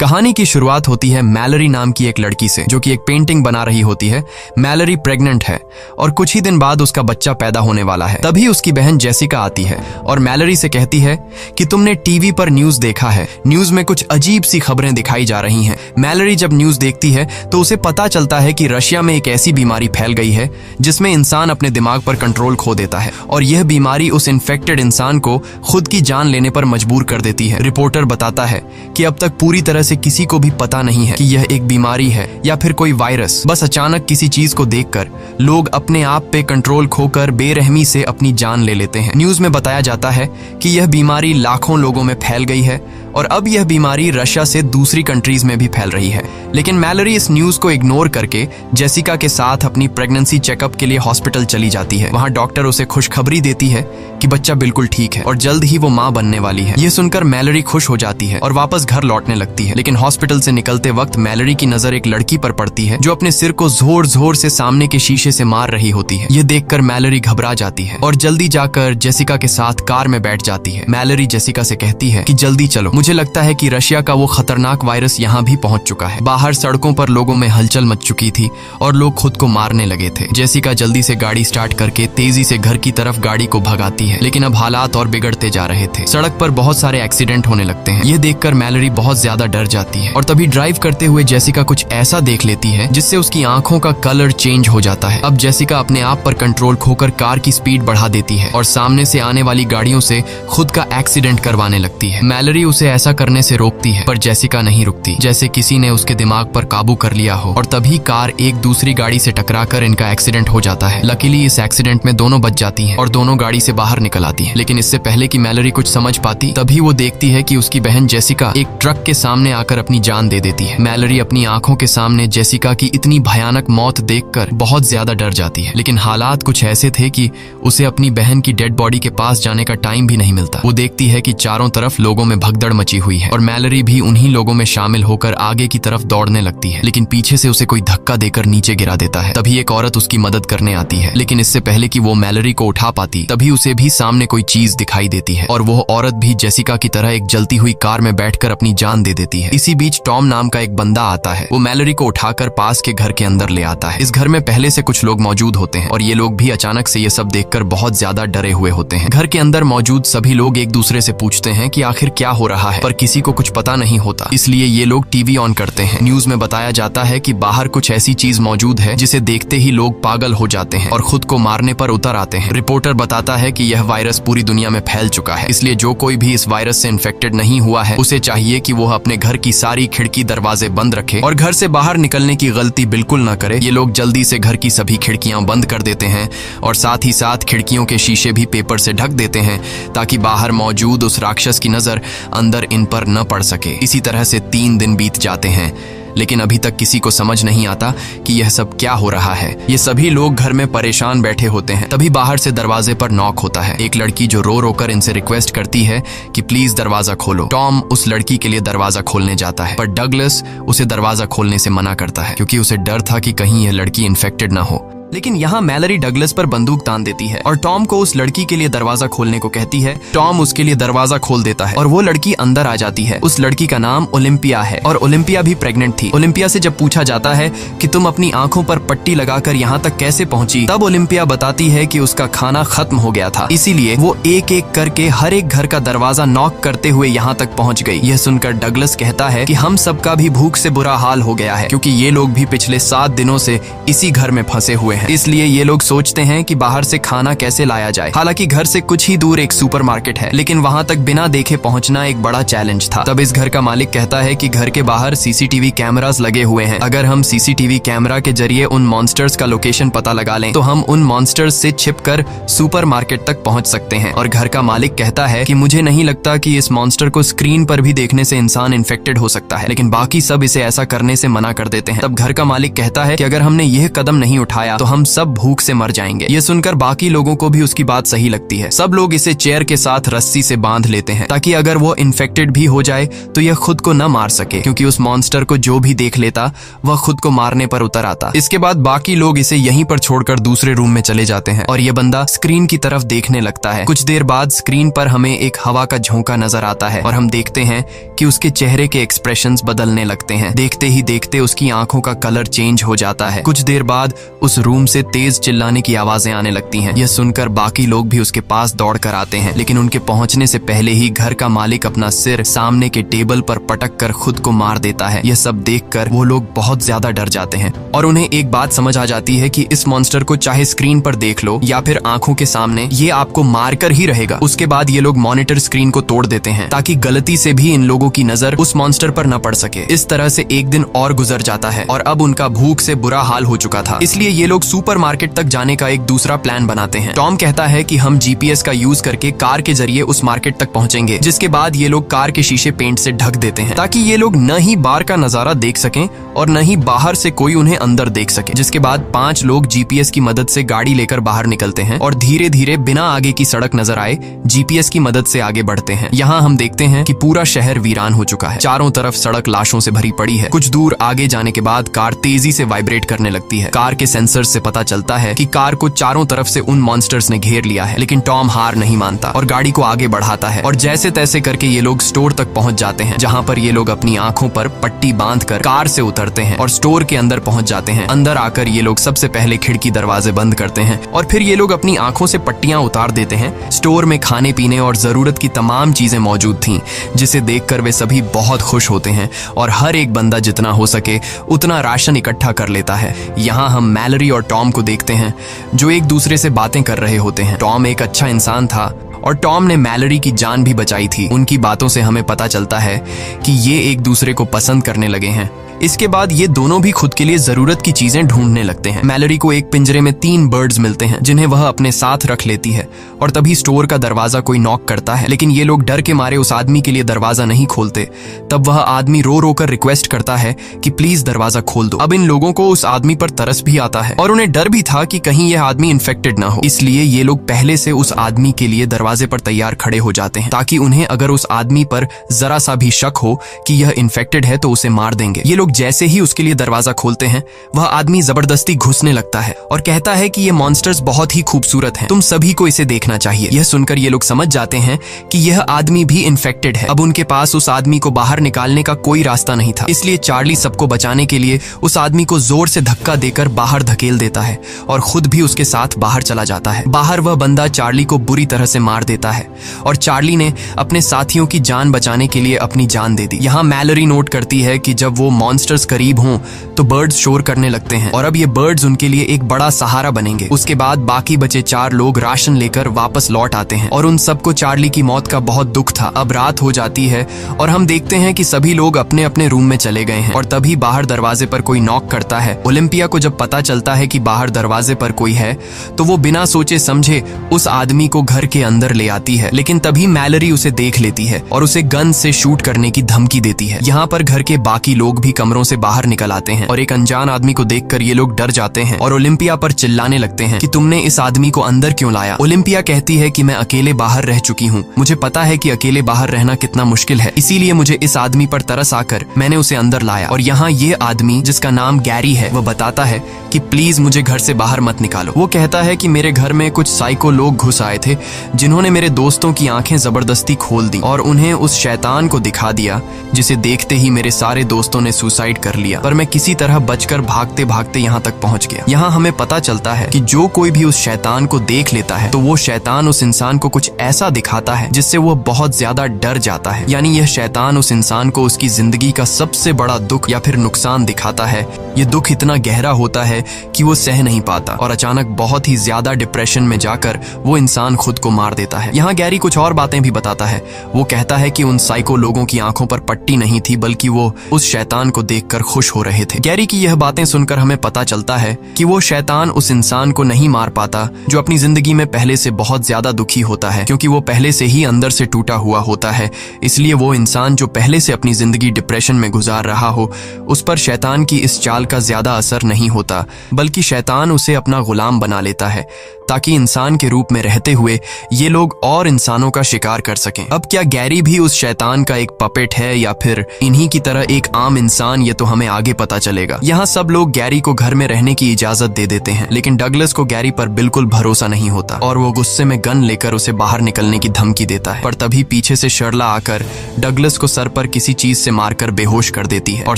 कहानी की शुरुआत होती है मैलरी नाम की एक लड़की से, जो कि एक पेंटिंग बना रही होती है। मैलरी प्रेग्नेंट है और कुछ ही दिन बाद उसका बच्चा पैदा होने वाला है। तभी उसकी बहन जेसिका आती है और मैलरी से कहती है कि तुमने टीवी पर न्यूज देखा है, न्यूज में कुछ अजीब सी खबरें दिखाई जा रही हैं। मैलरी जब न्यूज देखती है तो उसे पता चलता है कि रशिया में एक ऐसी बीमारी फैल गई है जिसमें इंसान अपने दिमाग पर कंट्रोल खो देता है और यह बीमारी उस इन्फेक्टेड इंसान को खुद की जान लेने पर मजबूर कर देती है। रिपोर्टर बताता है कि अब तक पूरी तरह से किसी को भी पता नहीं है कि यह एक बीमारी है या फिर कोई वायरस। बस अचानक किसी चीज को देखकर लोग अपने आप पे कंट्रोल खोकर बेरहमी से अपनी जान ले लेते हैं। न्यूज में बताया जाता है कि यह बीमारी लाखों लोगों में फैल गई है और अब यह बीमारी रशिया से दूसरी कंट्रीज में भी फैल रही है। लेकिन मैलरी इस न्यूज को इग्नोर करके जेसिका के साथ अपनी प्रेगनेंसी चेकअप के लिए हॉस्पिटल चली जाती है। वहां डॉक्टर उसे खुशखबरी देती है कि बच्चा बिल्कुल ठीक है और जल्द ही वो मां बनने वाली है। यह सुनकर मैलरी खुश हो जाती है और वापस घर लौटने लगती है। लेकिन हॉस्पिटल से निकलते वक्त मैलरी की नजर एक लड़की पर पड़ती है जो अपने सिर को जोर जोर से सामने के शीशे से मार रही होती है। यह देखकर मैलरी घबरा जाती है और जल्दी जाकर जेसिका के साथ कार में बैठ जाती है। मैलरी जेसिका से कहती है कि जल्दी चलो, मुझे लगता है कि रशिया का वो खतरनाक वायरस यहाँ भी पहुंच चुका है। बाहर सड़कों पर लोगों में हलचल मच चुकी थी और लोग खुद को मारने लगे थे। जेसिका जल्दी से गाड़ी स्टार्ट करके तेजी से घर की तरफ गाड़ी को भगाती है, लेकिन अब हालात और बिगड़ते जा रहे थे। सड़क पर बहुत सारे एक्सीडेंट होने लगते हैं। यह देखकर मैलरी बहुत ज्यादा डर जाती है और तभी ड्राइव करते हुए जेसिका कुछ ऐसा देख लेती है जिससे उसकी आंखों का कलर चेंज हो जाता है। अब जेसिका अपने आप पर कंट्रोल खोकर कार की स्पीड बढ़ा देती है और सामने से आने वाली गाड़ियों से खुद का एक्सीडेंट करवाने लगती है। मैलरी उसे ऐसा करने से रोकती है पर जेसिका नहीं रुकती, जैसे किसी ने उसके दिमाग पर काबू कर लिया हो। और तभी कार एक दूसरी गाड़ी से टकराकर इनका एक्सीडेंट हो जाता है। लकीली इस एक्सीडेंट में दोनों बच जाती हैं और दोनों गाड़ी से बाहर निकल आती हैं। लेकिन इससे पहले कि मैलरी कुछ समझ पाती, तभी वो देखती है कि उसकी बहन जेसिका एक ट्रक के सामने आकर अपनी जान दे देती है। मैलरी अपनी आंखों के सामने जेसिका की इतनी भयानक मौत देखकर बहुत ज्यादा डर जाती है। लेकिन हालात कुछ ऐसे थे कि उसे अपनी बहन की डेड बॉडी के पास जाने का टाइम भी नहीं मिलता। वो देखती है कि चारों तरफ लोगों में भगदड़ मची हुई है और मैलरी भी उन्हीं लोगों में शामिल होकर आगे की तरफ दौड़ने लगती है। लेकिन पीछे से उसे कोई धक्का देकर नीचे गिरा देता है। तभी एक औरत उसकी मदद करने आती है, लेकिन इससे पहले कि वो मैलरी को उठा पाती, तभी उसे भी सामने कोई चीज दिखाई देती है और वो औरत भी जेसिका की तरह एक जलती हुई कार में बैठकर अपनी जान दे देती है। इसी बीच टॉम नाम का एक बंदा आता है। वो मैलरी को उठाकर पास के घर के अंदर ले आता है। इस घर में पहले से कुछ लोग मौजूद होते हैं और ये लोग भी अचानक से ये सब देखकर बहुत ज्यादा डरे हुए होते हैं। घर के अंदर मौजूद सभी लोग एक दूसरे से पूछते हैं कि आखिर क्या हो रहा है, पर किसी को कुछ पता नहीं होता। इसलिए ये लोग टीवी ऑन करते हैं। न्यूज में बताया जाता है कि बाहर कुछ ऐसी चीज मौजूद है जिसे देखते ही लोग पागल हो जाते हैं और खुद को मारने पर उतर आते हैं। रिपोर्टर बताता है कि यह वायरस पूरी दुनिया में फैल चुका है, इसलिए जो कोई भी इस वायरस से इन्फेक्टेड नहीं हुआ है उसे चाहिए कि वो अपने घर की सारी खिड़की दरवाजे बंद रखे और घर से बाहर निकलने की गलती बिल्कुल न करे। ये लोग जल्दी से घर की सभी खिड़कियां बंद कर देते हैं और साथ ही साथ खिड़कियों के शीशे भी पेपर से ढक देते हैं ताकि बाहर मौजूद उस राक्षस की नजर अंदर इन पर न पड़ सके। इसी तरह से 3 दिन बीत जाते हैं, लेकिन अभी तक किसी को समझ नहीं आता कि यह सब क्या हो रहा है। ये सभी लोग घर में परेशान बैठे होते हैं। तभी बाहर से दरवाजे पर नॉक होता है। एक लड़की जो रो रो कर इनसे रिक्वेस्ट करती है कि प्लीज दरवाजा खोलो। टॉम उस लड़की के लिए दरवाजा खोलने जाता है, पर डगलस उसे दरवाजा खोलने से मना करता है क्योंकि उसे डर था कि कहीं यह लड़की इन्फेक्टेड ना हो। लेकिन यहाँ मैलरी डगलस पर बंदूक तान देती है और टॉम को उस लड़की के लिए दरवाजा खोलने को कहती है। टॉम उसके लिए दरवाजा खोल देता है और वो लड़की अंदर आ जाती है। उस लड़की का नाम ओलिम्पिया है और ओलिम्पिया भी प्रेग्नेंट थी। ओलिम्पिया से जब पूछा जाता है कि तुम अपनी आंखों पर पट्टी लगाकर यहाँ तक कैसे पहुंची, तब ओलिम्पिया बताती है कि उसका खाना खत्म हो गया था, इसीलिए वो एक एक करके हर एक घर का दरवाजा नॉक करते हुए यहाँ तक पहुँच गई। यह सुनकर डगलस कहता है कि हम सबका भी भूख से बुरा हाल हो गया है क्योंकि ये लोग भी पिछले 7 दिनों से इसी घर में फंसे हुए हैं। इसलिए ये लोग सोचते हैं कि बाहर से खाना कैसे लाया जाए। हालांकि घर से कुछ ही दूर एक सुपरमार्केट है, लेकिन वहां तक बिना देखे पहुंचना एक बड़ा चैलेंज था। तब इस घर का मालिक कहता है कि घर के बाहर सीसीटीवी कैमरास लगे हुए हैं। अगर हम सीसीटीवी कैमरा के जरिए उन मॉन्स्टर्स का लोकेशन पता लगा लें तो हम उन मॉन्स्टर्स से छिपकर सुपरमार्केट तक पहुंच सकते हैं। और घर का मालिक कहता है कि मुझे नहीं लगता कि इस मॉन्स्टर को स्क्रीन पर भी देखने से इंसान इन्फेक्टेड हो सकता है, लेकिन बाकी सब इसे ऐसा करने से मना कर देते हैं। तब घर का मालिक कहता है कि अगर हमने यह कदम नहीं उठाया तो हम सब भूख से मर जाएंगे। ये सुनकर बाकी लोगों को भी उसकी बात सही लगती है। सब लोग इसे चेयर के साथ रस्सी से बांध लेते हैं ताकि अगर वो इन्फेक्टेड भी हो जाए तो यह खुद को न मार सके, क्योंकि उस मॉन्स्टर को जो भी देख लेता वह खुद को मारने पर उतर आता। इसके बाद बाकी लोग इसे यहीं पर छोड़कर दूसरे रूम में चले जाते हैं और यह बंदा स्क्रीन की तरफ देखने लगता है। कुछ देर बाद स्क्रीन पर हमें एक हवा का झोंका नजर आता है और हम देखते हैं कि उसके चेहरे के एक्सप्रेशंस बदलने लगते हैं। देखते ही देखते उसकी आंखों का कलर चेंज हो जाता है। कुछ देर बाद उस रूम से तेज चिल्लाने की आवाजें आने लगती हैं। यह सुनकर बाकी लोग भी उसके पास दौड़ कर आते हैं, लेकिन उनके पहुंचने से पहले ही घर का मालिक अपना सिर सामने के टेबल पर पटक कर खुद को मार देता है। यह सब देखकर वो लोग बहुत ज्यादा डर जाते हैं और उन्हें एक बात समझ आ जाती है कि इस मॉन्स्टर को चाहे स्क्रीन पर देख लो या फिर आंखों के सामने, ये आपको मारकर ही रहेगा। उसके बाद ये लोग मॉनिटर स्क्रीन को तोड़ देते हैं ताकि गलती से भी इन लोगों की नजर उस मॉन्स्टर पर न पड़ सके। इस तरह से एक दिन और गुजर जाता है और अब उनका भूख से बुरा हाल हो चुका था, इसलिए ये लोग सुपरमार्केट तक जाने का एक दूसरा प्लान बनाते हैं। टॉम कहता है कि हम जीपीएस का यूज करके कार के जरिए उस मार्केट तक पहुंचेंगे, जिसके बाद ये लोग कार के शीशे पेंट से ढक देते हैं ताकि ये लोग न ही बार का नजारा देख सकें और न ही बाहर से कोई उन्हें अंदर देख सके। जिसके बाद 5 लोग जीपीएस की मदद से गाड़ी लेकर बाहर निकलते हैं और धीरे धीरे बिना आगे की सड़क नजर आए जीपीएस की मदद से आगे बढ़ते हैं। यहाँ हम देखते हैं कि पूरा शहर वीरान हो चुका है। चारों तरफ सड़क लाशों से भरी पड़ी है। कुछ दूर आगे जाने के बाद कार तेजी से वाइब्रेट करने लगती है। कार के सेंसर से पता चलता है कि कार को चारों तरफ से उन मॉन्स्टर्स ने घेर लिया है, लेकिन टॉम हार नहीं मानता और गाड़ी को आगे बढ़ाता है और जैसे तैसे करके ये लोग स्टोर तक पहुंच जाते हैं, जहाँ पर ये लोग अपनी आंखों पर पट्टी बांधकर कार से उतरते हैं और स्टोर के अंदर पहुंच जाते हैं। अंदर आकर ये लोग सबसे पहले खिड़की दरवाजे बंद करते हैं और फिर ये लोग अपनी आंखों से पट्टियां उतार देते हैं। स्टोर में खाने पीने और जरूरत की तमाम चीजें मौजूद थीं, जिसे देखकर वे सभी बहुत खुश होते हैं और हर एक बंदा जितना हो सके उतना राशन इकट्ठा कर लेता है। यहाँ हम मैलरी और टॉम को देखते हैं जो एक दूसरे से बातें कर रहे होते हैं। टॉम एक अच्छा इंसान था और टॉम ने मैलरी की जान भी बचाई थी। उनकी बातों से हमें पता चलता है कि ये एक दूसरे को पसंद करने लगे हैं। इसके बाद ये दोनों भी खुद के लिए जरूरत की चीजें ढूंढने लगते हैं। मैलरी को एक पिंजरे में 3 बर्ड्स मिलते हैं जिन्हें वह अपने साथ रख लेती है और तभी स्टोर का दरवाजा कोई नॉक करता है, लेकिन ये लोग डर के मारे उस आदमी के लिए दरवाजा नहीं खोलते। तब वह आदमी रो रो कर रिक्वेस्ट करता है कि प्लीज दरवाजा खोल दो। अब इन लोगों को उस आदमी पर तरस भी आता है और उन्हें डर भी था कि कहीं यह आदमी इन्फेक्टेड ना हो, इसलिए ये लोग पहले से उस आदमी के लिए दरवाजे पर तैयार खड़े हो जाते हैं ताकि उन्हें अगर उस आदमी पर जरा सा भी शक हो कि यह इन्फेक्टेड है तो उसे मार देंगे। ये लोग जैसे ही उसके लिए दरवाजा खोलते हैं, वह आदमी जबरदस्ती घुसने लगता है और कहता है कि ये मॉन्स्टर्स बहुत ही खूबसूरत हैं, तुम सभी को इसे देखना चाहिए। यह सुनकर ये लोग समझ जाते हैं कि यह आदमी भी इन्फेक्टेड है। अब उनके पास उस आदमी को बाहर निकालने का कोई रास्ता नहीं था, इसलिए चार्ली सबको बचाने के लिए उस आदमी को जोर से धक्का देकर बाहर धकेल देता है और खुद भी उसके साथ बाहर चला जाता है। बाहर वह बंदा चार्ली को बुरी तरह से मार देता है और चार्ली ने अपने साथियों की जान बचाने के लिए अपनी जान दे दी। यहाँ मैलरी नोट करती है कि जब वो मॉन्स्टर्स करीब हों तो बर्ड्स शोर करने लगते हैं और अब ये बर्ड्स उनके लिए एक बड़ा सहारा बनेंगे। उसके बाद बाकी बचे 4 लोग राशन लेकर वापस लौट आते हैं और उन सबको चार्ली की मौत का बहुत दुख था। अब रात हो जाती है और हम देखते हैं कि सभी लोग अपने अपने रूम में चले गए हैं और तभी बाहर दरवाजे पर कोई नॉक करता है। ओलिम्पिया को जब पता चलता है कि बाहर दरवाजे पर कोई है तो वो बिना सोचे समझे उस आदमी को घर के अंदर ले आती है, लेकिन तभी मैलरी उसे देख लेती है और उसे गन से शूट करने की धमकी देती है। यहाँ पर घर के बाकी लोग भी कमरों से बाहर निकल आते हैं और एक अनजान आदमी को देखकर ये लोग डर जाते हैं और ओलिम्पिया पर चिल्लाने लगते हैं कि तुमने इस आदमी को अंदर क्यों लाया। ओलिम्पिया कहती है कि मैं अकेले बाहर रह चुकी हूँ, मुझे पता है कि अकेले बाहर रहना कितना मुश्किल है, इसीलिए मुझे इस आदमी पर तरस आकर मैंने उसे अंदर लाया। और यहाँ ये आदमी जिसका नाम गैरी है वह बताता है कि प्लीज मुझे घर से बाहर मत निकालो। वो कहता है कि मेरे घर में कुछ साइको लोग घुस आए थे जिन्होंने मेरे दोस्तों की आंखें जबरदस्ती खोल दी और उन्हें उस शैतान को दिखा दिया जिसे देखते ही मेरे सारे दोस्तों ने सुसाइड कर लिया, पर मैं किसी तरह बचकर भागते भागते यहाँ तक पहुँच गया। यहाँ हमें पता चलता है कि जो कोई भी उस शैतान को देख लेता है तो वो शैतान उस इंसान को कुछ ऐसा दिखाता है जिससे वो बहुत ज्यादा डर जाता है, यानी यह शैतान उस इंसान को उसकी जिंदगी का सबसे बड़ा दुख या फिर नुकसान दिखाता है। ये दुख इतना गहरा होता है कि वो सह नहीं पाता और अचानक बहुत ही ज्यादा डिप्रेशन में जाकर वो इंसान खुद को मार देता है। यहाँ गैरी कुछ और बातें भी बताता है। वो कहता है कि उन साइको लोगों की आंखों पर पट्टी नहीं थी बल्कि वो उस शैतान को देखकर खुश हो रहे थे। गैरी की यह बातें सुनकर हमें पता चलता है कि वो शैतान उस इंसान को नहीं मार पाता जो अपनी जिंदगी में पहले से बहुत ज्यादा दुखी होता है, क्योंकि वो पहले से ही अंदर से टूटा हुआ होता है। इसलिए वो इंसान जो पहले से अपनी जिंदगी डिप्रेशन में गुजार रहा हो उस पर शैतान की इस चाल इस्तेमाल का ज्यादा असर नहीं होता, बल्कि शैतान उसे अपना गुलाम बना लेता है ताकि इंसान के रूप में रहते हुए ये लोग और इंसानों का शिकार कर सकें। अब क्या गैरी भी उस शैतान का एक पपेट है या फिर इन्हीं की तरह एक आम इंसान, ये तो हमें आगे पता चलेगा। यहाँ सब लोग गैरी को घर में रहने की इजाजत दे देते हैं, लेकिन डगलस को गैरी पर बिल्कुल भरोसा नहीं होता और वो गुस्से में गन लेकर उसे बाहर निकलने की धमकी देता है। पर तभी पीछे से शर्ला आकर डगलस को सर पर किसी चीज से मारकर बेहोश कर देती है और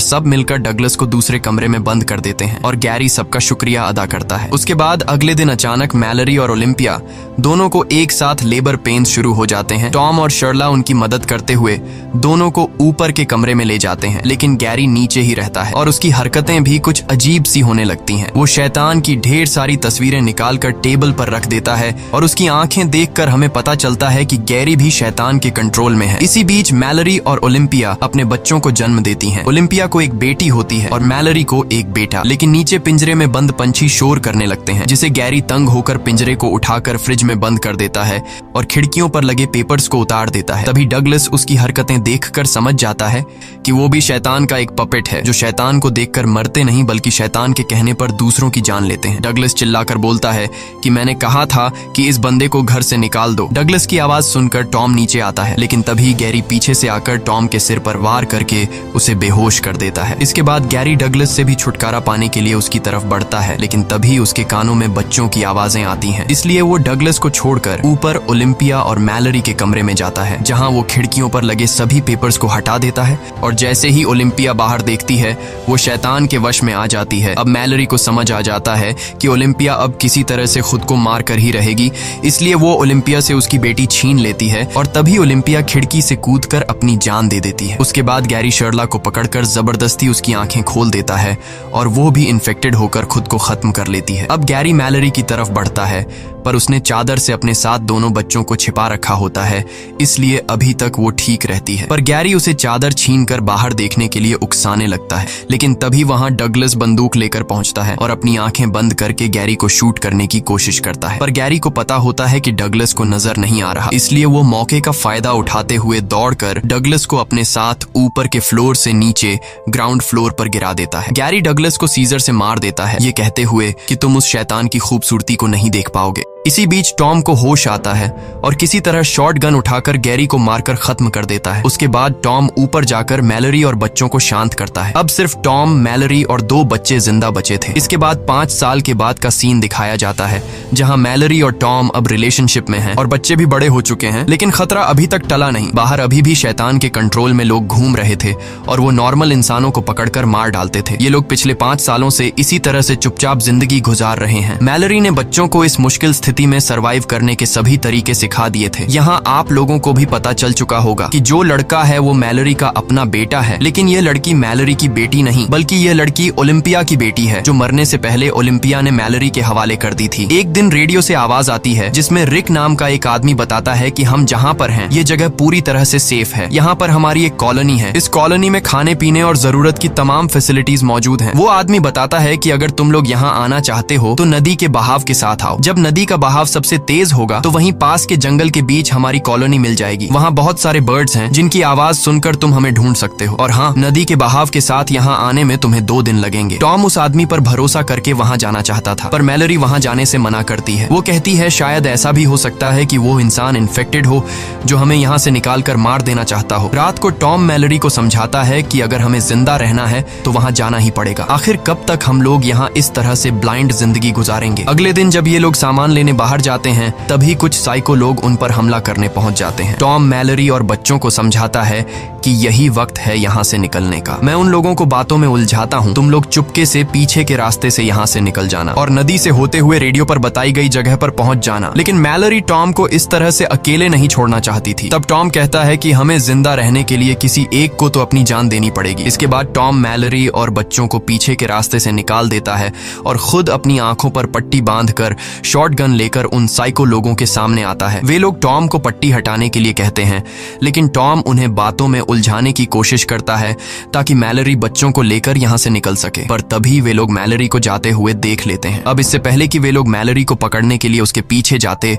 सब मिलकर डगलस को दूसरे कमरे में बंद कर देते हैं और गैरी सबका शुक्रिया अदा करता है। उसके बाद अगले दिन अचानक मैलरी और ओलिम्पिया दोनों को एक साथ लेबर पेन्स शुरू हो जाते हैं। टॉम और शर्ला उनकी मदद करते हुए दोनों को ऊपर के कमरे में ले जाते हैं, लेकिन गैरी नीचे ही रहता है और उसकी हरकतें भी कुछ अजीब सी होने लगती हैं। वो शैतान की ढेर सारी तस्वीरें निकालकर टेबल पर रख देता है और उसकी आंखें देखकर हमें पता चलता है कि गैरी भी शैतान के कंट्रोल में है। इसी बीच मैलरी और ओलिम्पिया अपने बच्चों को जन्म देती हैं। ओलिम्पिया को एक बेटी होती है और मैलरी को एक बेटा। लेकिन नीचे पिंजरे में बंद पंछी शोर करने लगते हैं, जिसे गैरी तंग होकर पिंजरे को उठाकर फ्रिज में बंद कर देता है और खिड़कियों पर लगे पेपर्स को उतार देता है। तभी डगलस उसकी हरकतें देखकर समझ जाता है कि वो भी शैतान का एक पपेट है, जो शैतान को देखकर मरते नहीं बल्कि शैतान के कहने पर दूसरों की जान लेते हैं। डगलस चिल्लाकर बोलता है कि मैंने कहा था कि इस बंदे को घर से निकाल दो। डगलस की आवाज सुनकर टॉम नीचे आता है, लेकिन तभी गैरी पीछे से आकर टॉम के सिर पर वार करके उसे बेहोश कर देता है। इसके बाद गैरी डगलस से भी छुटकारा पाने के लिए उसकी तरफ बढ़ता है, लेकिन तभी उसके कानों में बच्चों की आवाजें आती हैं। इसलिए वो डगलस को छोड़कर ऊपर ओलिम्पिया और मैलरी के कमरे में जाता है, जहां वो खिड़कियों पर लगे सभी पेपर्स को हटा देता है और जैसे ही ओलिम्पिया बाहर देखती है वो शैतान के वश में आ जाती है। अब मैलरी को समझ आ जाता है कि ओलिम्पिया अब किसी तरह से खुद को मार कर ही रहेगी, इसलिए वो ओलिम्पिया से उसकी बेटी छीन लेती है और तभी ओलिम्पिया खिड़की से कूदकर अपनी जान दे देती है। उसके बाद गैरी शर्ला को पकड़कर जबरदस्ती उसकी आंखें खोल देता है और वो भी इन्फेक्टेड होकर खुद को खत्म कर लेती है। अब गैरी मैलरी की तरफ बढ़ता है, पर उसने चादर से अपने साथ दोनों बच्चों को छिपा रखा होता है, इसलिए अभी तक वो ठीक रहती है। पर गैरी उसे चादर छीनकर बाहर देखने के लिए उकसाने लगता है, लेकिन तभी वहां डगलस बंदूक लेकर पहुंचता है और अपनी आंखें बंद करके गैरी को शूट करने की कोशिश करता है। पर गैरी को पता होता है कि डगलस को नजर नहीं आ रहा, इसलिए वो मौके का फायदा उठाते हुए दौड़कर डगलस को अपने साथ ऊपर के फ्लोर से नीचे ग्राउंड फ्लोर पर गिरा देता है। गैरी डगलस को सीजर से मार देता है, ये कहते हुए कि तुम उस शैतान की खूबसूरती को नहीं देख पाओगे। इसी बीच टॉम को होश आता है और किसी तरह शॉट गन उठाकर गैरी को मारकर खत्म कर देता है। उसके बाद टॉम ऊपर जाकर मैलरी और बच्चों को शांत करता है। अब सिर्फ टॉम, मैलरी और 2 बच्चे जिंदा बचे थे। इसके बाद 5 साल के बाद का सीन दिखाया जाता है, जहां मैलरी और टॉम अब रिलेशनशिप में हैं और बच्चे भी बड़े हो चुके हैं, लेकिन खतरा अभी तक टला नहीं। बाहर अभी भी शैतान के कंट्रोल में लोग घूम रहे थे और वो नॉर्मल इंसानों को पकड़कर मार डालते थे। ये लोग पिछले 5 सालों से इसी तरह से चुपचाप जिंदगी गुजार रहे हैं। मैलरी ने बच्चों को इस मुश्किल स्थिति में सरवाइव करने के सभी तरीके सिखा दिए थे। यहाँ आप लोगों को भी पता चल चुका होगा कि जो लड़का है वो मैलरी का अपना बेटा है, लेकिन ये लड़की मैलरी की बेटी नहीं, बल्कि ये लड़की ओलिम्पिया की बेटी है, जो मरने से पहले ओलिम्पिया ने मैलरी के हवाले कर दी थी। एक दिन रेडियो से आवाज आती है जिसमें रिक नाम का एक आदमी बताता है कि हम जहाँ पर हैं ये जगह पूरी तरह से सेफ है। यहाँ पर हमारी एक कॉलोनी है, इस कॉलोनी में खाने पीने और जरूरत की तमाम फैसिलिटीज मौजूद हैं। वो आदमी बताता है कि अगर तुम लोग यहाँ आना चाहते हो तो नदी के बहाव के साथ आओ। जब नदी का बहाव सबसे तेज होगा तो वहीं पास के जंगल के बीच हमारी कॉलोनी मिल जाएगी। वहाँ बहुत सारे बर्ड्स हैं जिनकी आवाज सुनकर तुम हमें ढूंढ सकते हो, और हाँ, नदी के बहाव के साथ यहाँ आने में तुम्हें 2 दिन लगेंगे। टॉम उस आदमी पर भरोसा करके वहाँ जाना चाहता था, पर मैलरी वहाँ जाने से मना करती है। वो कहती है शायद ऐसा भी हो सकता है कि वो इंसान इन्फेक्टेड हो जो हमें यहाँ से निकाल कर मार देना चाहता हो। रात को टॉम मैलरी को समझाता है कि अगर हमें जिंदा रहना है तो वहाँ जाना ही पड़ेगा। आखिर कब तक हम लोग यहाँ इस तरह से ब्लाइंड जिंदगी गुजारेंगे। अगले दिन जब ये लोग सामान लेने बाहर जाते हैं तभी कुछ साइको लोग उन पर हमला करने पहुंच जाते हैं। टॉम मैलरी और बच्चों को समझाता है कि यही वक्त है यहाँ से निकलने का। मैं उन लोगों को बातों में उलझाता हूँ, तुम लोग चुपके से पीछे के रास्ते से यहाँ से निकल जाना और नदी से होते हुए रेडियो पर बताई गई जगह पर पहुंच जाना। लेकिन मैलरी टॉम को इस तरह से अकेले नहीं छोड़ना चाहती थी। तब टॉम कहता है कि हमें जिंदा रहने के लिए किसी एक को तो अपनी जान देनी पड़ेगी। इसके बाद टॉम मैलरी और बच्चों को पीछे के रास्ते से निकाल देता है और खुद अपनी आंखों पर पट्टी बांधकर शॉटगन लेकर उन साइको लोगों के सामने आता है। वे लोग टॉम को पट्टी हटाने के लिए कहते हैं, लेकिन टॉम उन्हें बातों में उलझाने की कोशिश करता है ताकि मैलरी बच्चों को लेकर यहाँ से निकल सके। पर तभी वे लोग मैलरी को जाते हुए देख लेते हैं। अब इससे पहले कि वे लोग मैलरी को पकड़ने के लिए उसके पीछे जाते,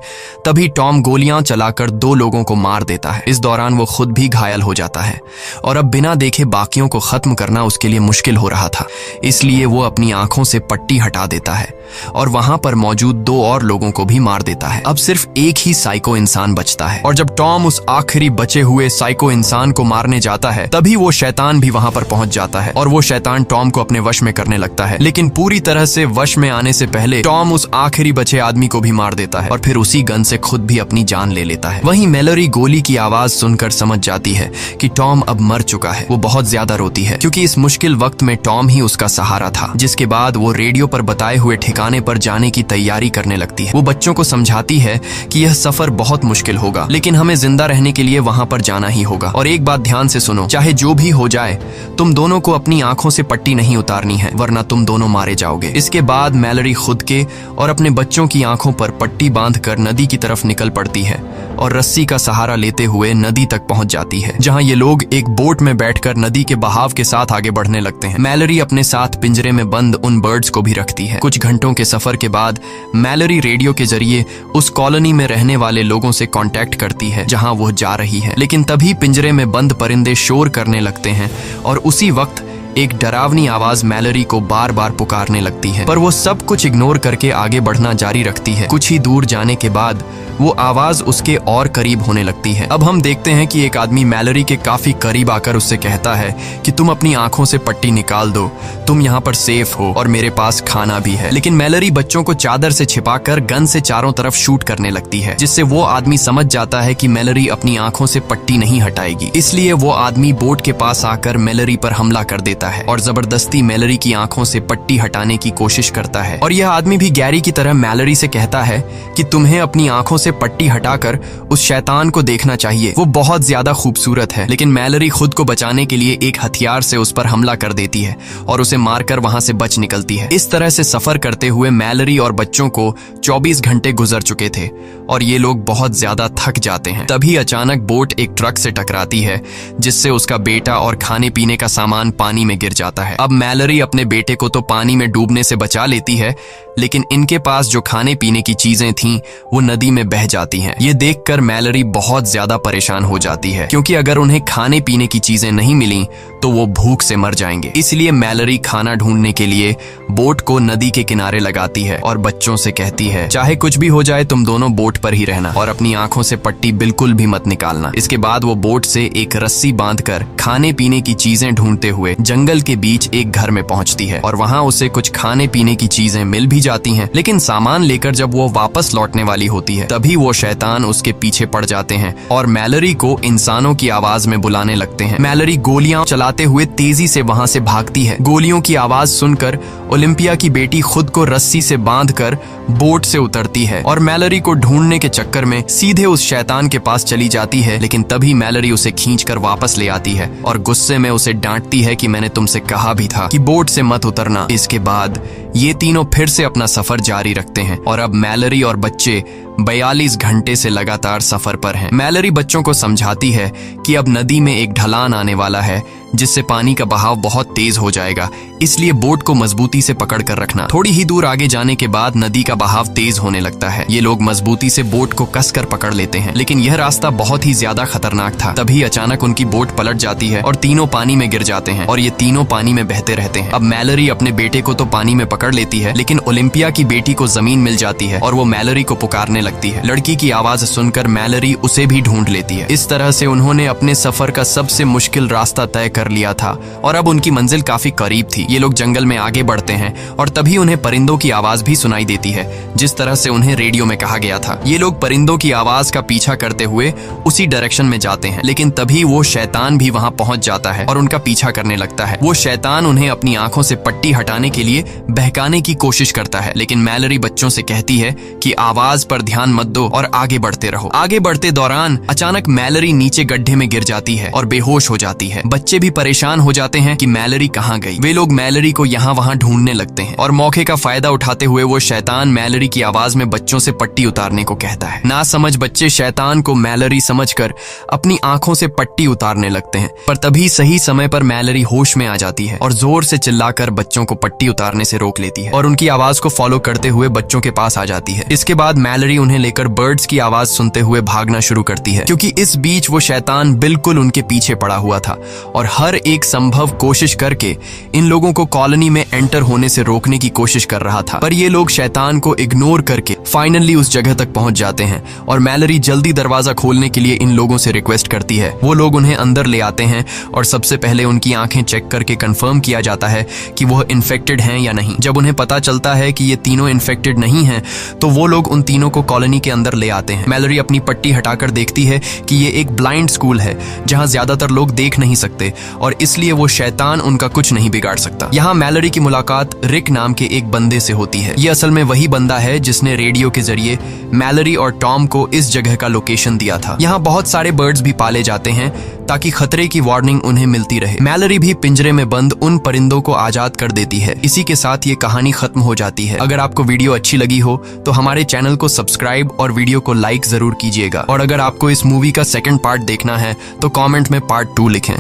तभी टॉम गोलियां चलाकर 2 लोगों को मार देता है। इस दौरान वो खुद भी घायल हो जाता है और अब बिना देखे बाकियों को खत्म करना उसके लिए मुश्किल हो रहा था। इसलिए वो अपनी आंखों से पट्टी हटा देता है और वहां पर मौजूद 2 और लोगों को भी मार देता है। अब सिर्फ एक ही साइको इंसान बचता है और जब टॉम उस आखिरी बचे हुए साइको इंसान को मारने जाता है, तभी वो शैतान भी वहां पर पहुंच जाता है और वो शैतान टॉम को अपने वश में करने लगता है। लेकिन पूरी तरह से वश में आने से पहले टॉम उस आखिरी बचे आदमी को भी मार देता है और फिर उसी गन से खुद भी अपनी जान ले लेता है। वहीं मैलरी गोली की आवाज सुनकर समझ जाती है कि टॉम अब मर चुका है। वो बहुत ज्यादा रोती है क्योंकि इस मुश्किल वक्त में टॉम ही उसका सहारा था। जिसके बाद वो रेडियो पर बताए हुए ठिकाने पर जाने की तैयारी करने लगती है। वो बच्चों को समझाती है कि यह सफर बहुत मुश्किल होगा, लेकिन हमें जिंदा रहने के लिए वहां पर जाना ही होगा। और एक बात ध्यान से सुनो, चाहे जो भी हो जाए, तुम दोनों को अपनी आंखों से पट्टी नहीं उतारनी है, वरना तुम दोनों मारे जाओगे। इसके बाद मैलरी खुद के और अपने बच्चों की आंखों पर पट्टी बांधकर नदी की तरफ निकल पड़ती है और रस्सी का सहारा लेते हुए नदी तक पहुंच जाती है, जहां ये लोग एक बोट में बैठकर नदी के बहाव के साथ आगे बढ़ने लगते हैं। मैलरी अपने साथ पिंजरे में बंद उन बर्ड्स को भी रखती है। कुछ घंटों के सफर के बाद मैलरी रेडियो के जरिए उस कॉलोनी में रहने वाले लोगों से कांटेक्ट करती है जहां वो जा रही है। लेकिन तभी पिंजरे में बंद परिंदे शोर करने लगते हैं और उसी वक्त एक डरावनी आवाज मैलरी को बार बार पुकारने लगती है, पर वो सब कुछ इग्नोर करके आगे बढ़ना जारी रखती है। कुछ ही दूर जाने के बाद वो आवाज उसके और करीब होने लगती है। अब हम देखते हैं कि एक आदमी मैलरी के काफी करीब आकर उससे कहता है कि तुम अपनी आंखों से पट्टी निकाल दो, तुम यहाँ पर सेफ हो और मेरे पास खाना भी है। लेकिन मैलरी बच्चों को चादर से छिपाकर गन से चारों तरफ शूट करने लगती है, जिससे वो आदमी समझ जाता है कि मैलरी अपनी आंखों से पट्टी नहीं हटाएगी। इसलिए वो आदमी बोट के पास आकर मैलरी पर हमला कर देता है और जबरदस्ती मैलरी की आंखों से पट्टी हटाने की कोशिश करता है। और यह आदमी भी गैरी की तरह मैलरी से कहता है कि तुम्हें अपनी आंखों से पट्टी हटाकर उस शैतान को देखना चाहिए, वो बहुत ज्यादा खूबसूरत है। लेकिन मैलरी खुद को बचाने के लिए एक हथियार से उस पर हमला कर देती है और उसे मारकर वहां से बच निकलती है। इस तरह से सफर करते हुए मैलरी और बच्चों को 24 घंटे गुजर चुके थे और ये लोग बहुत ज्यादा थक जाते हैं। तभी अचानक बोट एक ट्रक से टकराती है, जिससे उसका बेटा और खाने पीने का सामान पानी में गिर जाता है। अब मैलरी अपने बेटे को तो पानी में डूबने से बचा लेती है, लेकिन इनके पास जो खाने पीने की चीजें थीं वो नदी में बह जाती हैं। ये देखकर मैलरी बहुत ज्यादा परेशान हो जाती है, क्योंकि अगर उन्हें खाने पीने की चीजें नहीं मिली तो वो भूख से मर जाएंगे। इसलिए मैलरी खाना ढूंढने के लिए बोट को नदी के किनारे लगाती है और बच्चों से कहती है, चाहे कुछ भी हो जाए तुम दोनों बोट पर ही रहना और अपनी आंखों से पट्टी बिल्कुल भी मत निकालना। इसके बाद वो बोट से एक रस्सी बांधकर खाने पीने की चीजें ढूंढते हुए जंगल के बीच एक घर में पहुंचती है और वहां उसे कुछ खाने पीने की चीजें मिल भी जाती हैं। लेकिन सामान लेकर जब वो वापस लौटने वाली होती है, तभी वो शैतान उसके पीछे पड़ जाते हैं और मैलरी को इंसानों की आवाज में बुलाने लगते हैं। मैलरी गोलियां चलाते हुए तेजी से वहां से भागती है। गोलियों की आवाज सुनकर ओलिम्पिया की बेटी खुद को रस्सी से बांधकर बोट से उतरती है और मैलरी को ढूंढने के चक्कर में सीधे उस शैतान के पास चली जाती है। लेकिन तभी मैलरी उसे खींचकर वापस ले आती है और गुस्से में उसे डांटती है कि मैंने तुमसे कहा भी था कि बोट से मत उतरना। इसके बाद ये तीनों फिर से अपना सफर जारी रखते हैं और अब मैलरी और बच्चे 42 घंटे से लगातार सफर पर हैं। मैलरी बच्चों को समझाती है कि अब नदी में एक ढलान आने वाला है, जिससे पानी का बहाव बहुत तेज हो जाएगा, इसलिए बोट को मजबूती से पकड़ कर रखना। थोड़ी ही दूर आगे जाने के बाद नदी का बहाव तेज होने लगता है। ये लोग मजबूती से बोट को कसकर पकड़ लेते हैं, लेकिन यह रास्ता बहुत ही ज्यादा खतरनाक था। तभी अचानक उनकी बोट पलट जाती है और तीनों पानी में गिर जाते हैं और ये तीनों पानी में बहते रहते हैं। अब मैलरी अपने बेटे को तो पानी में पकड़ लेती है, लेकिन ओलिम्पिया की बेटी को जमीन मिल जाती है और वो मैलरी को पुकारने लगती है। लड़की की आवाज सुनकर मैलरी उसे भी ढूंढ लेती है। इस तरह से उन्होंने अपने सफर का सबसे मुश्किल रास्ता तय कर लिया था और अब उनकी मंजिल काफी करीब थी। ये लोग जंगल में आगे बढ़ते हैं और तभी उन्हें परिंदों की आवाज भी सुनाई देती है, जिस तरह से उन्हें रेडियो में कहा गया था। ये लोग परिंदों की आवाज का पीछा करते हुए उसी डायरेक्शन में जाते हैं, लेकिन तभी वो शैतान भी वहां पहुंच जाता है और उनका पीछा करने लगता है। वो शैतान उन्हें अपनी आंखों से पट्टी हटाने के लिए बहकाने की कोशिश करता है, लेकिन मैलरी बच्चों से कहती है कि आवाज पर ध्यान मत दो और आगे बढ़ते रहो। आगे बढ़ते दौरान अचानक मैलरी नीचे गड्ढे में गिर जाती है और बेहोश हो जाती है। बच्चे भी परेशान हो जाते हैं कि मैलरी कहाँ गई। वे लोग मैलरी को यहाँ वहाँ ढूंढने लगते हैं और मौके का फायदा उठाते हुए वो शैतान मैलरी की आवाज में बच्चों से पट्टी उतारने को कहता है। ना समझ बच्चे शैतान को मैलरी समझकर अपनी आंखों से पट्टी उतारने लगते हैं, पर तभी सही समय पर मैलरी होश में आ जाती है और जोर से चिल्लाकर बच्चों को पट्टी उतारने से रोक लेती है और उनकी आवाज को फॉलो करते हुए बच्चों के पास आ जाती है। इसके बाद मैलरी उन्हें लेकर बर्ड्स की आवाज सुनते हुए भागना शुरू करती है, क्योंकि इस बीच वो शैतान बिल्कुल उनके पीछे पड़ा हुआ था और हर एक संभव कोशिश करके इन लोगों को कॉलोनी में एंटर होने से रोकने की कोशिश कर रहा था। पर ये लोग शैतान को इग्नोर करके फाइनली उस जगह तक पहुंच जाते हैं और मैलरी जल्दी दरवाजा खोलने के लिए इन लोगों से रिक्वेस्ट करती है। वो लोग उन्हें अंदर ले आते हैं और सबसे पहले उनकी आंखें चेक करके कंफर्म किया जाता है कि वह इन्फेक्टेड हैं या नहीं। जब उन्हें पता चलता है कि ये तीनों इन्फेक्टेड नहीं हैं, तो वो लोग उन तीनों को कॉलोनी के अंदर ले आते हैं। मैलरी अपनी पट्टी हटाकर देखती है कि ये एक ब्लाइंड स्कूल है जहां ज्यादातर लोग देख नहीं सकते और इसलिए वो शैतान उनका कुछ नहीं बिगाड़ सकता। यहाँ मैलरी की मुलाकात रिक नाम के एक बंदे से होती है। ये असल में वही बंदा है जिसने रेडियो के जरिए मैलरी और टॉम को इस जगह का लोकेशन दिया था। यहाँ बहुत सारे बर्ड्स भी पाले जाते हैं ताकि खतरे की वार्निंग उन्हें मिलती रहे। मैलरी भी पिंजरे में बंद उन परिंदों को आजाद कर देती है। इसी के साथ ये कहानी खत्म हो जाती है। अगर आपको वीडियो अच्छी लगी हो तो हमारे चैनल को सब्सक्राइब और वीडियो को लाइक जरूर कीजिएगा। और अगर आपको इस मूवी का सेकंड पार्ट देखना है तो कमेंट में पार्ट 2 लिखें।